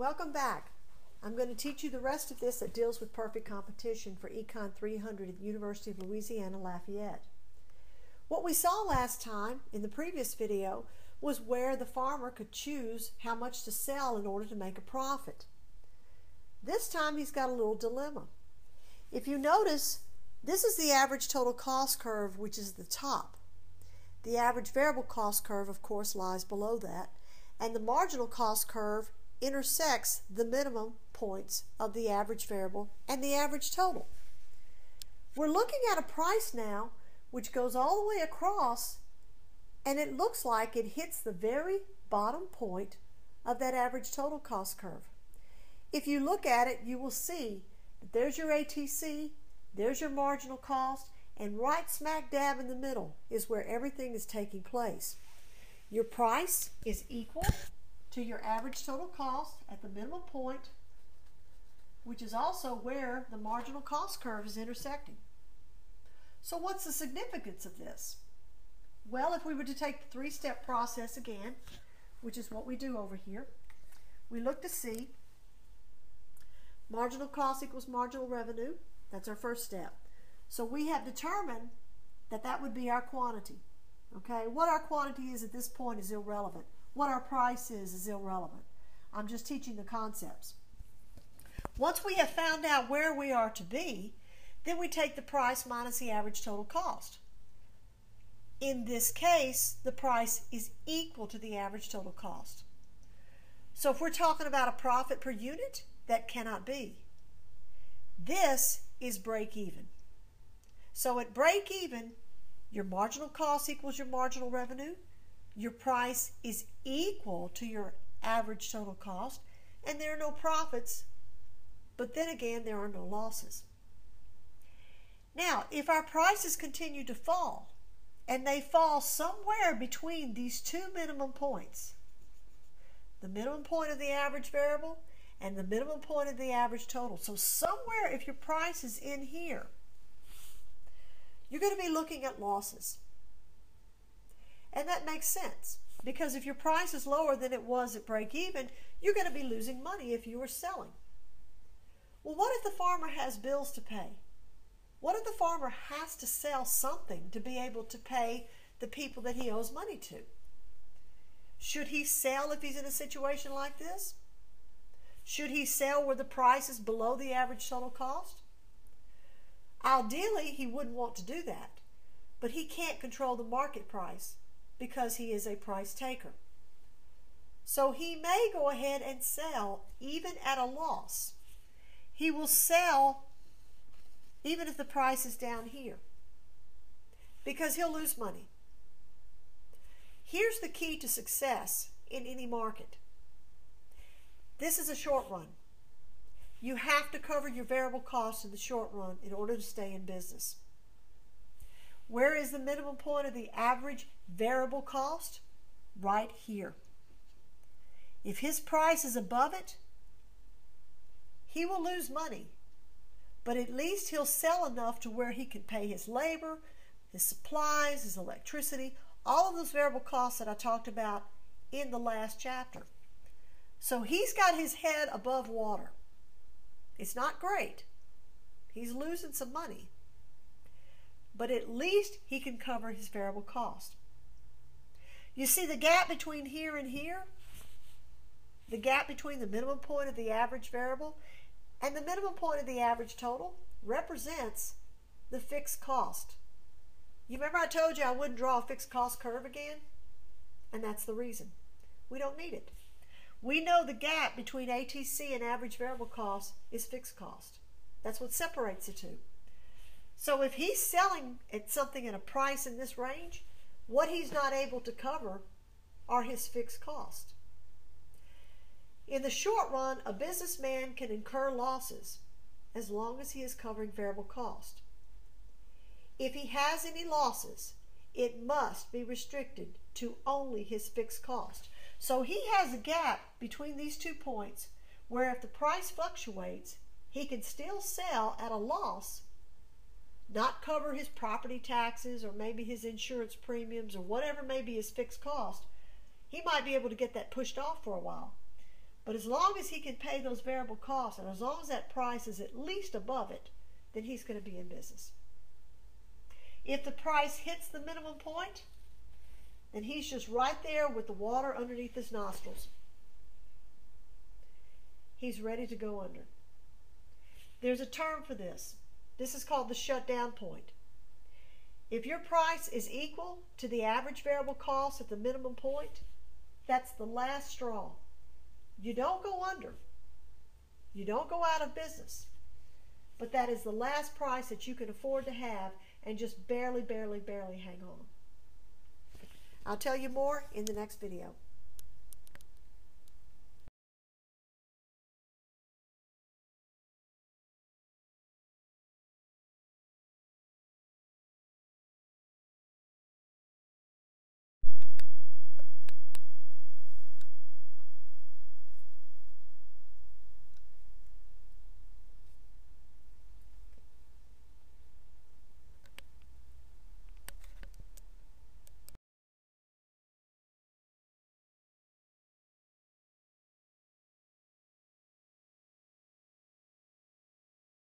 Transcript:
Welcome back. I'm going to teach you the rest of this that deals with perfect competition for Econ 300 at the University of Louisiana Lafayette. What we saw last time in the previous video was where the farmer could choose how much to sell in order to make a profit. This time he's got a little dilemma. If you notice, this is the average total cost curve, which is the top. The average variable cost curve, of course, lies below that, and the marginal cost curve intersects the minimum points of the average variable and the average total. We're looking at a price now which goes all the way across, and it looks like it hits the very bottom point of that average total cost curve. If you look at it, you will see that there's your ATC, there's your marginal cost, and right smack dab in the middle is where everything is taking place. Your price is equal to your average total cost at the minimum point, which is also where the marginal cost curve is intersecting. So what's the significance of this? Well, if we were to take the three-step process again, which is what we do over here, we look to see marginal cost equals marginal revenue. That's our first step. So we have determined that that would be our quantity. Okay, what our quantity is at this point is irrelevant. What our price is irrelevant. I'm just teaching the concepts. Once we have found out where we are to be, then we take the price minus the average total cost. In this case, the price is equal to the average total cost. So if we're talking about a profit per unit, that cannot be. This is break even. So at break even, your marginal cost equals your marginal revenue. Your price is equal to your average total cost, and there are no profits, but then again, there are no losses. Now, if our prices continue to fall, and they fall somewhere between these two minimum points, the minimum point of the average variable and the minimum point of the average total. So somewhere, if your price is in here, you're going to be looking at losses. And that makes sense, because if your price is lower than it was at break even, you're going to be losing money if you were selling. Well, what if the farmer has bills to pay? What if the farmer has to sell something to be able to pay the people that he owes money to? Should he sell if he's in a situation like this? Should he sell where the price is below the average total cost? Ideally, he wouldn't want to do that, but he can't control the market price because he is a price taker. So he may go ahead and sell even at a loss. He will sell even if the price is down here, because he'll lose money. Here's the key to success in any market. This is a short run. You have to cover your variable costs in the short run in order to stay in business. Where is the minimum point of the average variable cost? Right here. If his price is above it, he will lose money, but at least he'll sell enough to where he can pay his labor, his supplies, his electricity, all of those variable costs that I talked about in the last chapter. So he's got his head above water. It's not great. He's losing some money, but at least he can cover his variable cost. You see the gap between here and here? The gap between the minimum point of the average variable and the minimum point of the average total represents the fixed cost. You remember I told you I wouldn't draw a fixed cost curve again? And that's the reason. We don't need it. We know the gap between ATC and average variable cost is fixed cost. That's what separates the two. So if he's selling at something at a price in this range, what he's not able to cover are his fixed costs. In the short run, a businessman can incur losses as long as he is covering variable cost. If he has any losses, it must be restricted to only his fixed cost. So he has a gap between these 2 points where if the price fluctuates, he can still sell at a loss, not cover his property taxes or maybe his insurance premiums or whatever may be his fixed cost. He might be able to get that pushed off for a while. But as long as he can pay those variable costs, and as long as that price is at least above it, then he's going to be in business. If the price hits the minimum point, then he's just right there with the water underneath his nostrils. He's ready to go under. There's a term for this. This is called the shutdown point. If your price is equal to the average variable cost at the minimum point, that's the last straw. You don't go under. You don't go out of business. But that is the last price that you can afford to have and just barely hang on. I'll tell you more in the next video.